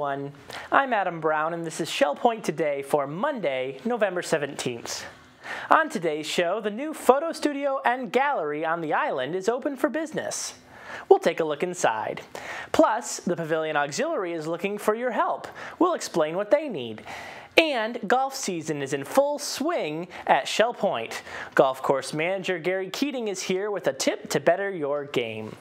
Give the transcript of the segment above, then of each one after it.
everyone. I'm Adam Brown, and this is Shell Point Today for Monday, November 17th. On today's show, the new photo studio and gallery on the island is open for business. We'll take a look inside. Plus, the Pavilion Auxiliary is looking for your help. We'll explain what they need. And golf season is in full swing at Shell Point. Golf course manager Gary Keating is here with a tip to better your game.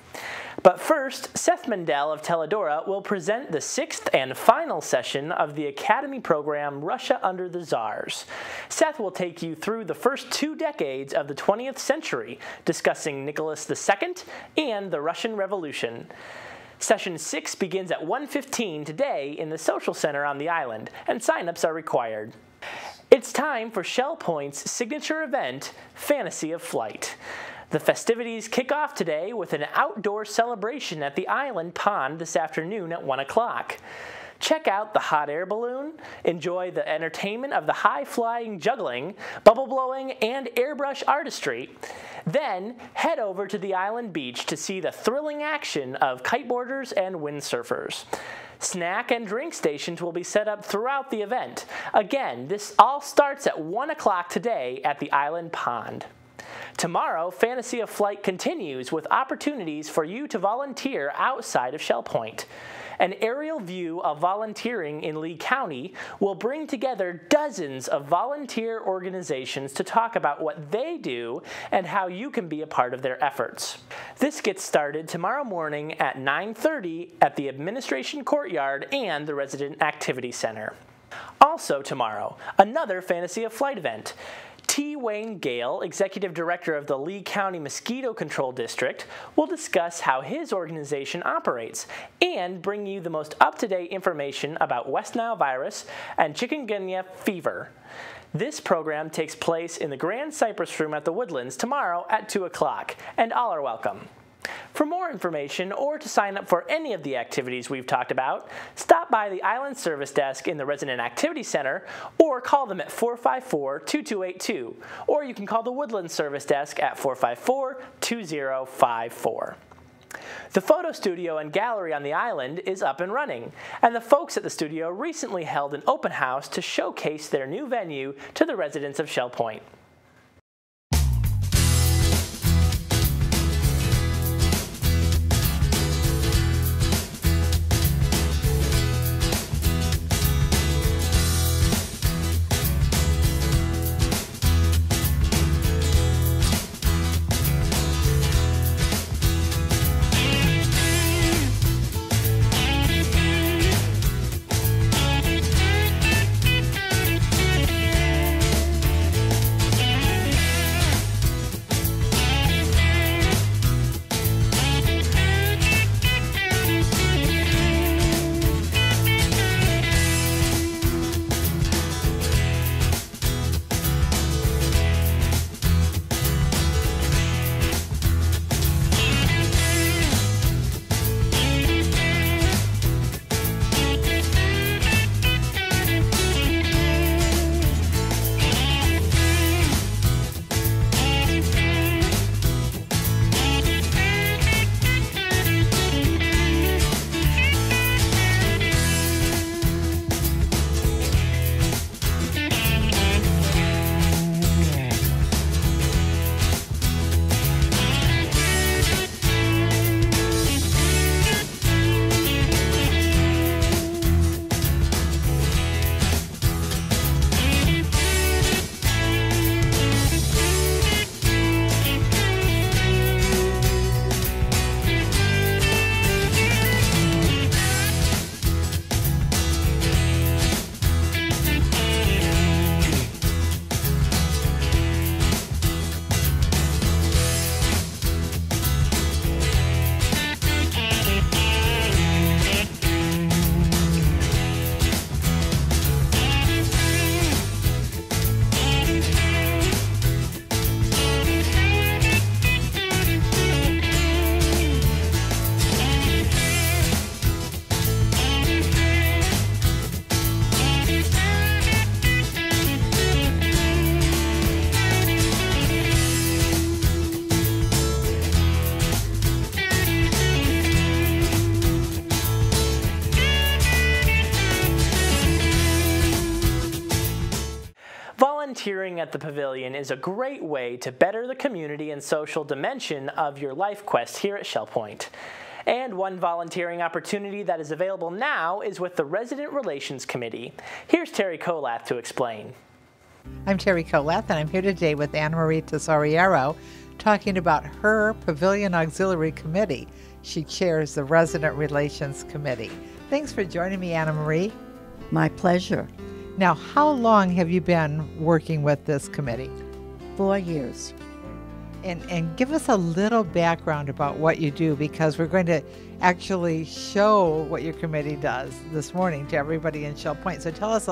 But first, Seth Mendel of Teledora will present the 6th and final session of the Academy program Russia Under the Tsars. Seth will take you through the first 2 decades of the 20th century, discussing Nicholas II and the Russian Revolution. Session 6 begins at 1:15 today in the Social Center on the island, and sign-ups are required. It's time for Shell Point's signature event, Fantasy of Flight. The festivities kick off today with an outdoor celebration at the island pond this afternoon at 1 o'clock. Check out the hot air balloon, enjoy the entertainment of the high-flying juggling, bubble blowing, and airbrush artistry. Then head over to the island beach to see the thrilling action of kiteboarders and windsurfers. Snack and drink stations will be set up throughout the event. Again, this all starts at 1 o'clock today at the island pond. Tomorrow, Fantasy of Flight continues with opportunities for you to volunteer outside of Shell Point. An aerial view of volunteering in Lee County will bring together dozens of volunteer organizations to talk about what they do and how you can be a part of their efforts. This gets started tomorrow morning at 9:30 at the Administration Courtyard and the Resident Activity Center. Also tomorrow, another Fantasy of Flight event. T. Wayne Gale, Executive Director of the Lee County Mosquito Control District, will discuss how his organization operates and bring you the most up-to-date information about West Nile virus and chikungunya fever. This program takes place in the Grand Cypress Room at the Woodlands tomorrow at 2 o'clock, and all are welcome. For more information or to sign up for any of the activities we've talked about, stop by the Island Service Desk in the Resident Activity Center or call them at 454-2282, or you can call the Woodlands Service Desk at 454-2054. The photo studio and gallery on the island is up and running, and the folks at the studio recently held an open house to showcase their new venue to the residents of Shell Point. volunteering at the Pavilion is a great way to better the community and social dimension of your life quest here at Shell Point. And one volunteering opportunity that is available now is with the Resident Relations Committee. Here's Terry Kolath to explain. I'm Terry Kolath, and I'm here today with Anna Marie Tesoriero talking about her Pavilion Auxiliary Committee. She chairs the Resident Relations Committee. Thanks for joining me, Anna Marie. My pleasure. Now, how long have you been working with this committee? 4 years. And give us a little background about what you do, because we're going to actually show what your committee does this morning to everybody in Shell Point. So tell us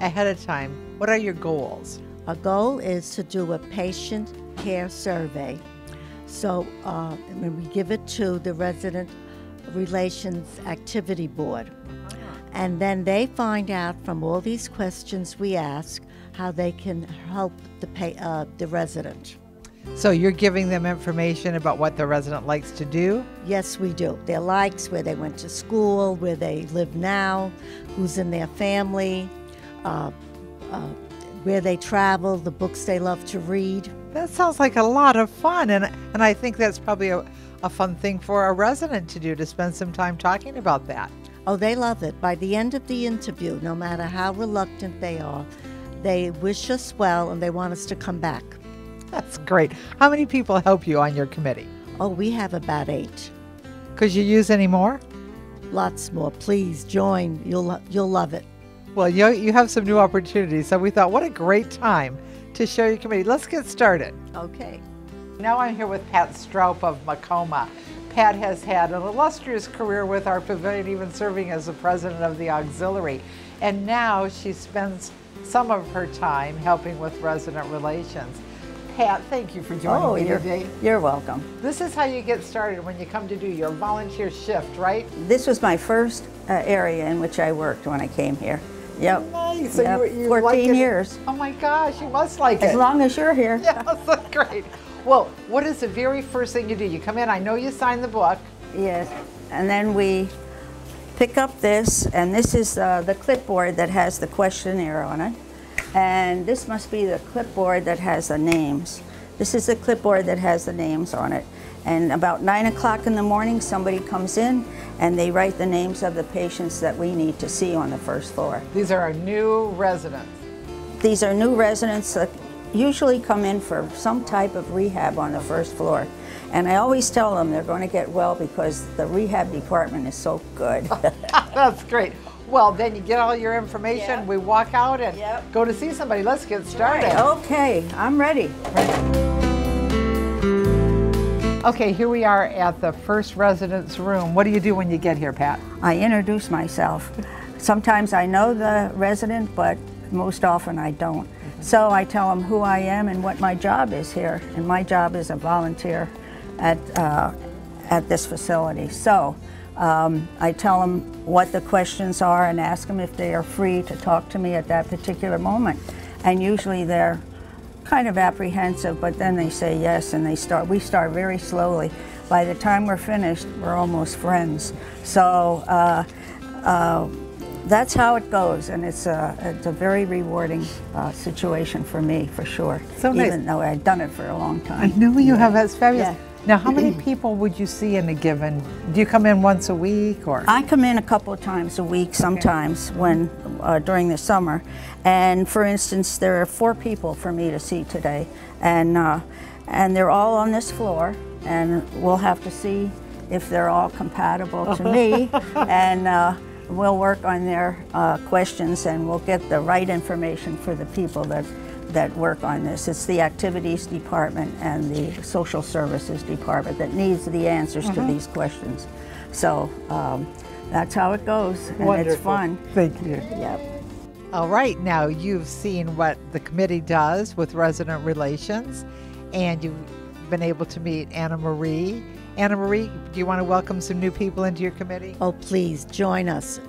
ahead of time, what are your goals? Our goal is to do a patient care survey. So when we give it to the Resident Relations Activity Board. And then they find out from all these questions we ask how they can help the resident. So you're giving them information about what the resident likes to do? Yes, we do. Their likes, where they went to school, where they live now, who's in their family, where they travel, the books they love to read. That sounds like a lot of fun, and I think that's probably a fun thing for a resident to do, to spend some time talking about that. Oh, they love it. By the end of the interview, no matter how reluctant they are, they wish us well and they want us to come back. That's great. How many people help you on your committee? Oh, we have about 8. Could you use any more? Lots more. Please join. You'll love it. Well, you have some new opportunities, so we thought, what a great time to show your committee. Let's get started. Okay. Now I'm here with Pat Straup of Macoma. Pat has had an illustrious career with our Pavilion, even serving as the president of the auxiliary. And now she spends some of her time helping with resident relations. Pat, thank you for joining me today. You're welcome. This is how you get started when you come to do your volunteer shift, right? This was my first area in which I worked when I came here. Yep. Nice. So yep. you 14 like years. Oh my gosh, you must like it. As long as you're here. Yes, that's great. Well, what is the very first thing you do? You come in, I know you sign the book. Yes, and then we pick up this, and this is the clipboard that has the questionnaire on it. And this must be the clipboard that has the names. This is the clipboard that has the names on it. And about 9 o'clock in the morning, somebody comes in and they write the names of the patients that we need to see on the first floor. These are our new residents. These are new residents that usually come in for some type of rehab on the first floor. And I always tell them they're going to get well because the rehab department is so good. That's great. Well, then you get all your information, Yep. we walk out and Yep. go to see somebody. Let's get started. Right. Okay, I'm ready. Okay, here we are at the first residence room. What do you do when you get here, Pat? I introduce myself. Sometimes I know the resident, but most often I don't. So I tell them who I am and what my job is here. And my job is a volunteer at this facility. So I tell them what the questions are and ask them if they are free to talk to me at that particular moment. And usually they're kind of apprehensive, but then they say yes, and we start very slowly. By the time we're finished, we're almost friends. So that's how it goes, and it's a very rewarding situation for me, for sure. So nice. Even though I've done it for a long time. I know you have. That's fabulous. Yeah. Now, how many people would you see in a given? Do you come in once a week, or? I come in a couple of times a week sometimes when during the summer. And for instance, there are 4 people for me to see today, and they're all on this floor, and we'll have to see if they're all compatible to me, and we'll work on their questions, and we'll get the right information for the people that work on this. It's the activities department and the social services department that needs the answers to these questions. So that's how it goes, and Wonderful. it's fun. Thank you. Yep. All right, now you've seen what the committee does with resident relations, and you've been able to meet Anna Marie. Anna Marie, do you want to welcome some new people into your committee? Oh, please join us.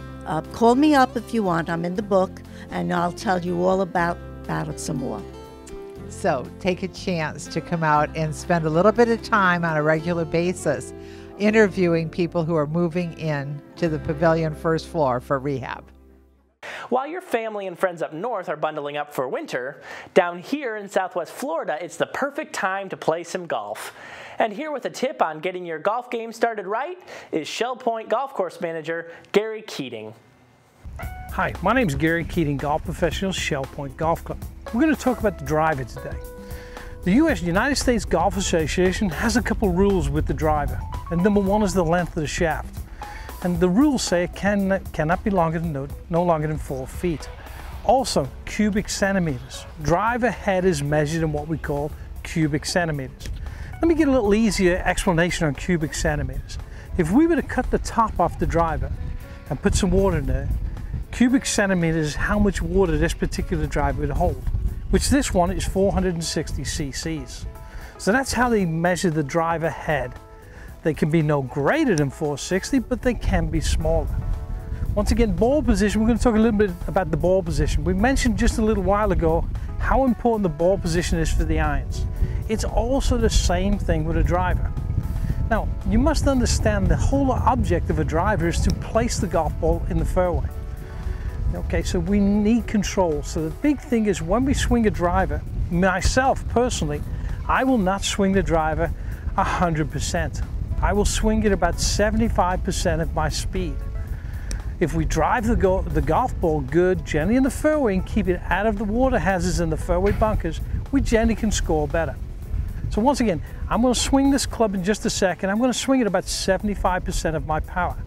Call me up if you want. I'm in the book, and I'll tell you all about it some more. So take a chance to come out and spend a little bit of time on a regular basis interviewing people who are moving in to the Pavilion first floor for rehab. While your family and friends up north are bundling up for winter, down here in Southwest Florida, it's the perfect time to play some golf. And here with a tip on getting your golf game started right is Shell Point Golf Course Manager Gary Keating. Hi, my name is Gary Keating, golf professional, Shell Point Golf Club. We're going to talk about the driver today. The United States Golf Association has a couple rules with the driver, and number one is the length of the shaft. And the rules say it cannot be longer than no longer than 4 feet. Also, cubic centimeters. Driver head is measured in what we call cubic centimeters. Let me get a little easier explanation on cubic centimeters. If we were to cut the top off the driver and put some water in there, cubic centimeters is how much water this particular driver would hold, which this one is 460 cc's. So that's how they measure the driver head. They can be no greater than 460, but they can be smaller. Once again, ball position, we're going to talk a little bit about the ball position. We mentioned just a little while ago how important the ball position is for the irons. It's also the same thing with a driver. Now, you must understand the whole object of a driver is to place the golf ball in the fairway. Okay, so we need control. So the big thing is when we swing a driver, myself personally, I will not swing the driver 100%. I will swing it about 75% of my speed. If we drive the golf ball good, gently in the fairway, and keep it out of the water hazards and the fairway bunkers, we generally can score better. So once again, I'm going to swing this club in just a second. I'm going to swing it about 75% of my power.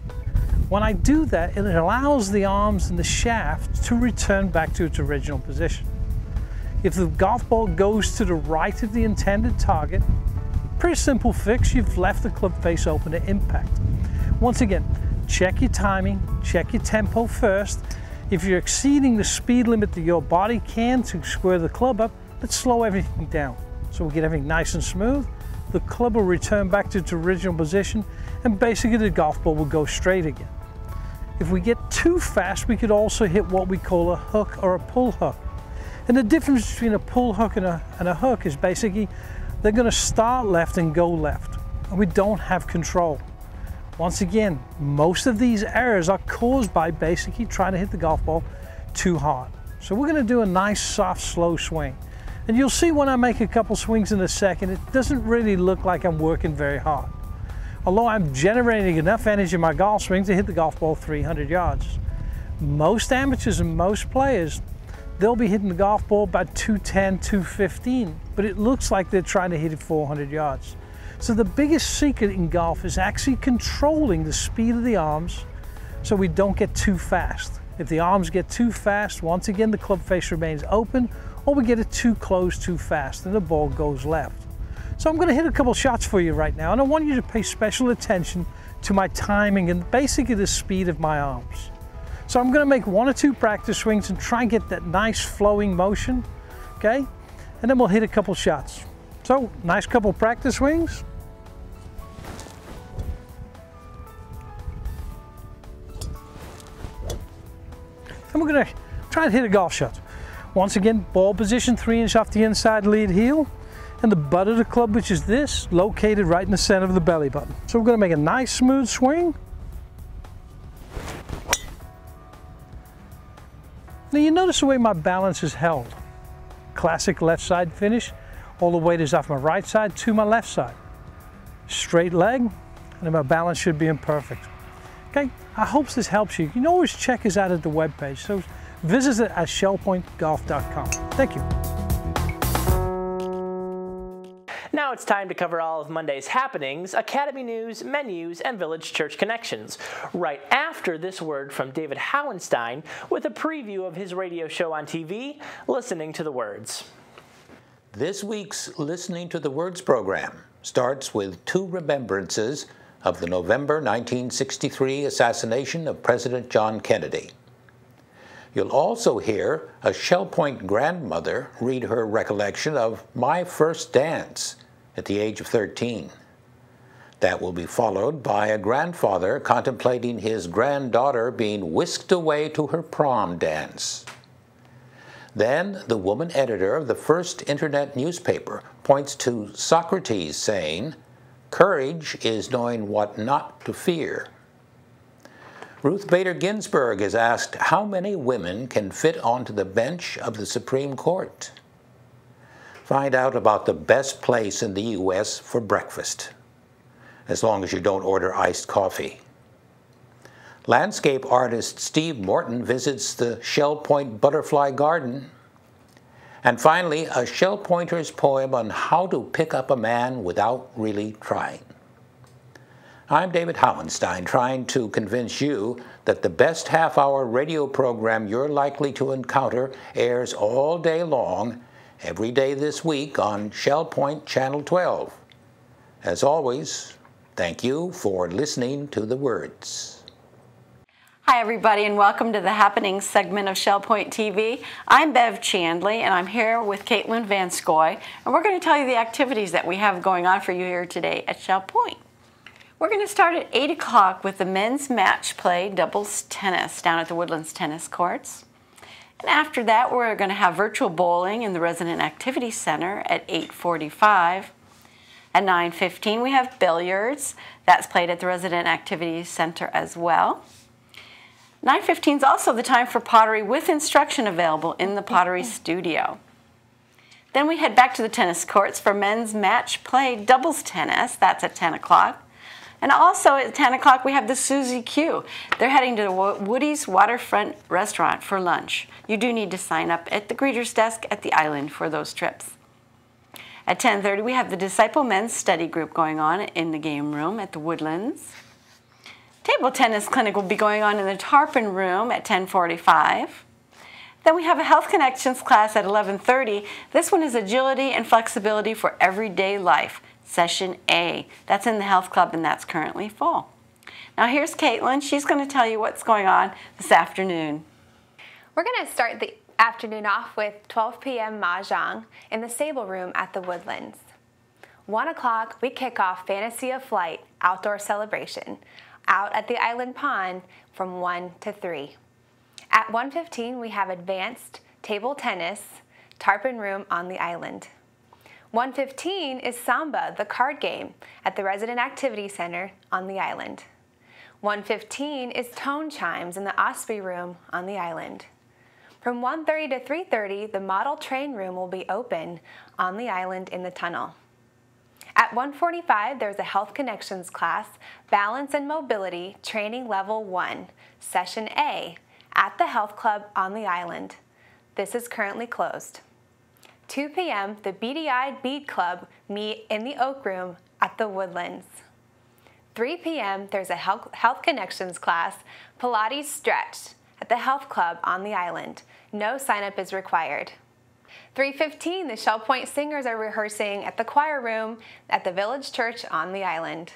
When I do that, it allows the arms and the shaft to return back to its original position. If the golf ball goes to the right of the intended target, pretty simple fix, you've left the club face open to impact. Once again, check your timing, check your tempo first. If you're exceeding the speed limit that your body can to square the club up, let's slow everything down. So we'll get everything nice and smooth. The club will return back to its original position, and basically the golf ball will go straight again. If we get too fast, we could also hit what we call a hook or a pull hook. And the difference between a pull hook and a hook is basically they're going to start left and go left, and we don't have control. Once again, most of these errors are caused by basically trying to hit the golf ball too hard. So we're going to do a nice, soft, slow swing. And you'll see when I make a couple swings in a second, it doesn't really look like I'm working very hard, although I'm generating enough energy in my golf swing to hit the golf ball 300 yards. Most amateurs and most players, they'll be hitting the golf ball about 210, 215, but it looks like they're trying to hit it 400 yards. So the biggest secret in golf is actually controlling the speed of the arms so we don't get too fast. If the arms get too fast, once again, the club face remains open, or we get it too close too fast and the ball goes left. So I'm going to hit a couple shots for you right now, and I want you to pay special attention to my timing and basically the speed of my arms. So I'm going to make 1 or 2 practice swings and try and get that nice flowing motion, okay? And then we'll hit a couple shots. So, nice couple practice swings. And we're going to try and hit a golf shot. Once again, ball position 3 inches off the inside lead heel, and the butt of the club, which is this, located right in the center of the belly button. So we're going to make a nice smooth swing. Now you notice the way my balance is held. Classic left side finish. All the weight is off my right side to my left side. Straight leg, and then my balance should be imperfect. Okay, I hope this helps you. You can always check us out at the webpage. So visit it at shellpointgolf.com. Thank you. Now it's time to cover all of Monday's happenings, Academy news, menus, and Village Church connections, right after this word from David Howenstein with a preview of his radio show on TV, Listening to the Words. This week's Listening to the Words program starts with 2 remembrances of the November 1963 assassination of President John Kennedy. You'll also hear a Shell Point grandmother read her recollection of My First Dance at the age of 13. That will be followed by a grandfather contemplating his granddaughter being whisked away to her prom dance. Then the woman editor of the first internet newspaper points to Socrates saying, "Courage is knowing what not to fear." Ruth Bader Ginsburg is asked how many women can fit onto the bench of the Supreme Court. Find out about the best place in the U.S. for breakfast, as long as you don't order iced coffee. Landscape artist Steve Morton visits the Shell Point Butterfly Garden. And finally, a Shell Pointer's poem on how to pick up a man without really trying. I'm David Howenstein, trying to convince you that the best half-hour radio program you're likely to encounter airs all day long, every day this week on Shell Point Channel 12. As always, thank you for listening to the words. Hi everybody, and welcome to the Happenings segment of Shell Point TV. I'm Bev Chandley, and I'm here with Caitlin Van Scoy, and we're going to tell you the activities that we have going on for you here today at Shell Point. We're going to start at 8 o'clock with the men's match play doubles tennis down at the Woodlands Tennis Courts. And after that, we're going to have virtual bowling in the Resident Activity Center at 8:45. At 9:15, we have billiards. That's played at the Resident Activity Center as well. 9:15 is also the time for pottery with instruction available in the pottery studio. Then we head back to the tennis courts for men's match play doubles tennis. That's at 10 o'clock. And also at 10 o'clock we have the Suzy Q. They're heading to Woody's Waterfront Restaurant for lunch. You do need to sign up at the greeter's desk at the island for those trips. At 10:30 we have the Disciple Men's Study Group going on in the game room at the Woodlands. Table tennis clinic will be going on in the Tarpon Room at 10:45. Then we have a Health Connections class at 11:30. This one is Agility and Flexibility for Everyday Life, Session A. That's in the Health Club, and that's currently full. Now here's Caitlin. She's going to tell you what's going on this afternoon. We're going to start the afternoon off with 12 p.m. Mahjong in the Sable Room at the Woodlands. 1 o'clock, we kick off Fantasy of Flight outdoor celebration out at the Island Pond from 1 to 3. At 1:15, we have advanced table tennis, Tarpon Room on the island. 1:15 is Samba, the card game, at the Resident Activity Center on the island. 1:15 is Tone Chimes in the Osprey Room on the island. From 1:30 to 3:30, the Model Train Room will be open on the island in the tunnel. At 1:45, there's a Health Connections class, Balance and Mobility Training Level 1, Session A, at the Health Club on the island. This is currently closed. 2 p.m., the BDI Bead Club meet in the Oak Room at the Woodlands. 3 p.m., there's a Health Connections class, Pilates Stretch, at the Health Club on the island. No sign-up is required. 3:15, the Shell Point Singers are rehearsing at the choir room at the Village Church on the island.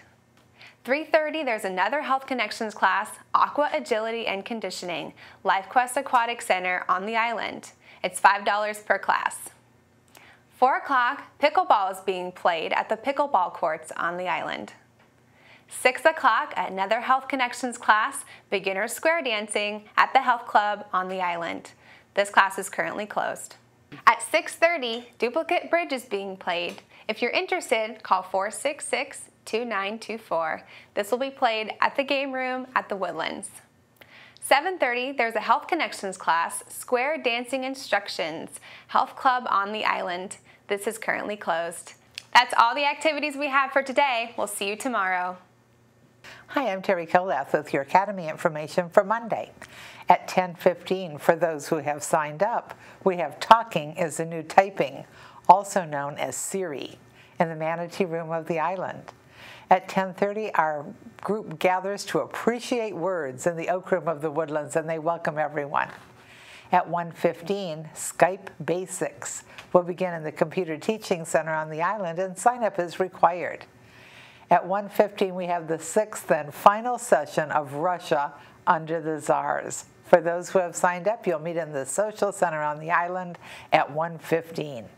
3:30, there's another Health Connections class, Aqua Agility and Conditioning, LifeQuest Aquatic Center on the island. It's $5 per class. 4 o'clock, pickleball is being played at the pickleball courts on the island. 6 o'clock, another Health Connections class, Beginner Square Dancing at the Health Club on the island. This class is currently closed. At 6:30, duplicate bridge is being played. If you're interested, call 466-2924. This will be played at the game room at the Woodlands. 7:30, there's a Health Connections class, Square Dancing Instructions, Health Club on the island. This is currently closed. That's all the activities we have for today. We'll see you tomorrow. Hi, I'm Terry Kildath with your Academy information for Monday. At 10:15, for those who have signed up, we have Talking is the New Typing, also known as Siri, in the Manatee Room of the island. At 10:30, our group gathers to appreciate words in the Oak Room of the Woodlands, and they welcome everyone. At 1:15, Skype Basics will begin in the Computer Teaching Center on the island, and sign-up is required. At 1:15, we have the 6th and final session of Russia Under the Tsars. For those who have signed up, you'll meet in the Social Center on the island at 1:15.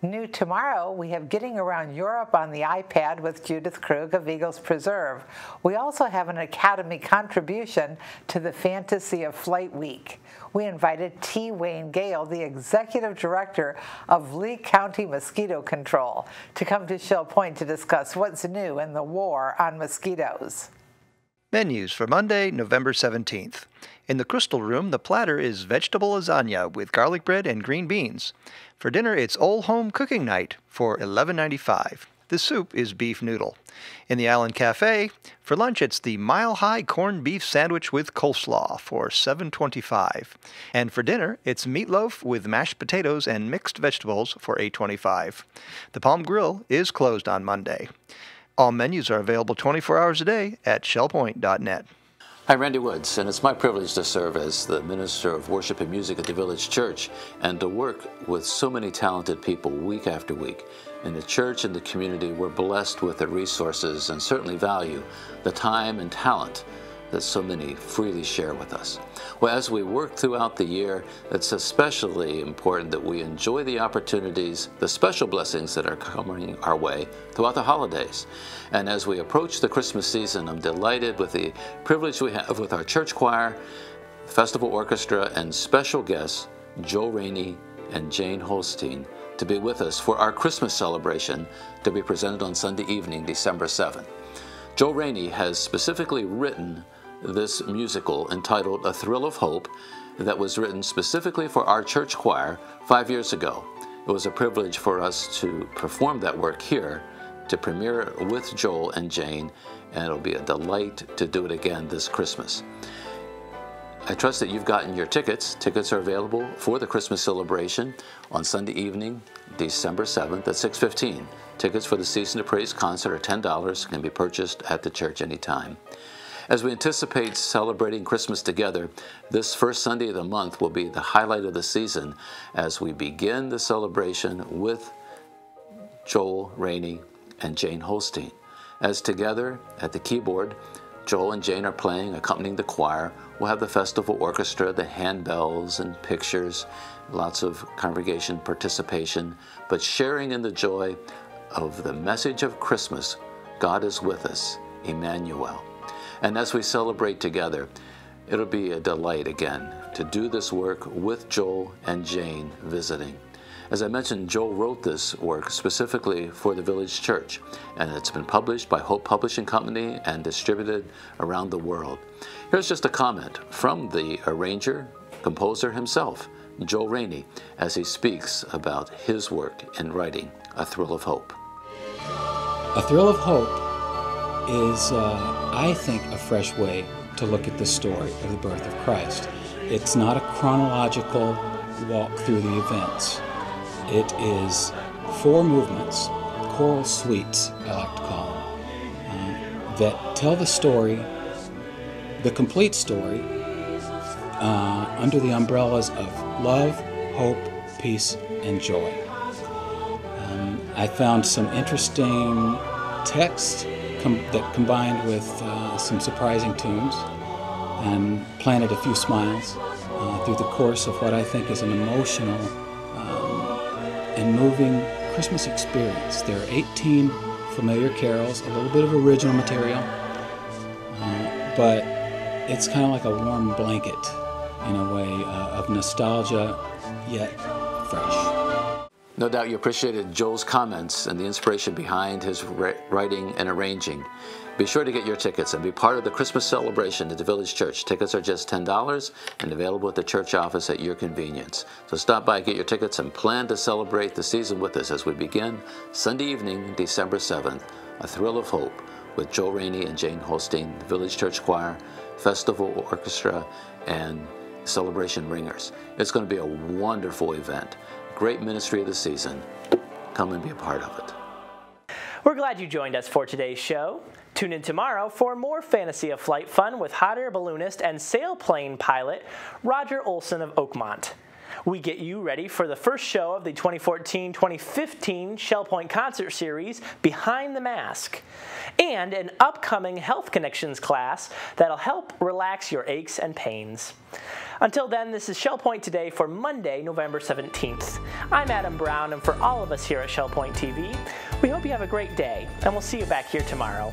New tomorrow, we have Getting Around Europe on the iPad with Judith Krug of Eagles Preserve. We also have an Academy contribution to the Fantasy of Flight Week. We invited T. Wayne Gale, the Executive Director of Lee County Mosquito Control, to come to Shell Point to discuss what's new in the war on mosquitoes. Menus for Monday, November 17th. In the Crystal Room, the platter is vegetable lasagna with garlic bread and green beans. For dinner, it's Old Home Cooking Night for $11.95. The soup is beef noodle. In the Island Cafe, for lunch it's the Mile High Corned Beef Sandwich with coleslaw for $7.25. And for dinner, it's meatloaf with mashed potatoes and mixed vegetables for $8.25. The Palm Grill is closed on Monday. All menus are available 24 hours a day at shellpoint.net. I'm Randy Woods, and it's my privilege to serve as the Minister of Worship and Music at the Village Church and to work with so many talented people week after week. In the church and the community, we're blessed with the resources and certainly value the time and talent that so many freely share with us. Well, as we work throughout the year, it's especially important that we enjoy the opportunities, the special blessings that are coming our way throughout the holidays. And as we approach the Christmas season, I'm delighted with the privilege we have with our church choir, festival orchestra, and special guests, Joe Rainey and Jane Holstein, to be with us for our Christmas celebration to be presented on Sunday evening, December 7th. Joe Rainey has specifically written this musical entitled A Thrill of Hope that was written specifically for our church choir 5 years ago. It was a privilege for us to perform that work here, to premiere with Joel and Jane, and it'll be a delight to do it again this Christmas. I trust that you've gotten your tickets. Tickets are available for the Christmas celebration on Sunday evening, December 7th at 6:15. Tickets for the Season of Praise concert are $10, can be purchased at the church anytime. As we anticipate celebrating Christmas together, this first Sunday of the month will be the highlight of the season as we begin the celebration with Joel Rainey and Jane Holstein. As together at the keyboard, Joel and Jane are playing, accompanying the choir. We'll have the festival orchestra, the handbells and pictures, lots of congregation participation, but sharing in the joy of the message of Christmas, God is with us, Emmanuel. And as we celebrate together, it'll be a delight again to do this work with Joel and Jane visiting. As I mentioned, Joel wrote this work specifically for the Village Church, and it's been published by Hope Publishing Company and distributed around the world. Here's just a comment from the arranger, composer himself, Joel Rainey, as he speaks about his work in writing A Thrill of Hope. A Thrill of Hope is, I think, a fresh way to look at the story of the birth of Christ. It's not a chronological walk through the events. It is 4 movements, choral suites, I like to call them, that tell the story, the complete story, under the umbrellas of love, hope, peace, and joy. I found some interesting text that combined with some surprising tunes and planted a few smiles through the course of what I think is an emotional and moving Christmas experience. There are 18 familiar carols, a little bit of original material, but it's kind of like a warm blanket in a way of nostalgia, yet fresh. No doubt you appreciated Joel's comments and the inspiration behind his writing and arranging. Be sure to get your tickets and be part of the Christmas celebration at the Village Church. Tickets are just $10 and available at the church office at your convenience. So stop by, get your tickets, and plan to celebrate the season with us as we begin Sunday evening, December 7th, A Thrill of Hope with Joel Rainey and Jane Holstein, the Village Church Choir, Festival Orchestra, and Celebration Ringers. It's going to be a wonderful event. Great ministry of the season. Come and be a part of it. We're glad you joined us for today's show. Tune in tomorrow for more Fantasy of Flight fun with hot air balloonist and sailplane pilot Roger Olson of Oakmont. We get you ready for the first show of the 2014-2015 Shell Point Concert Series, Behind the Mask, and an upcoming Health Connections class that'll help relax your aches and pains. Until then, this is Shell Point Today for Monday, November 17th. I'm Adam Brown, and for all of us here at Shell Point TV, we hope you have a great day, and we'll see you back here tomorrow.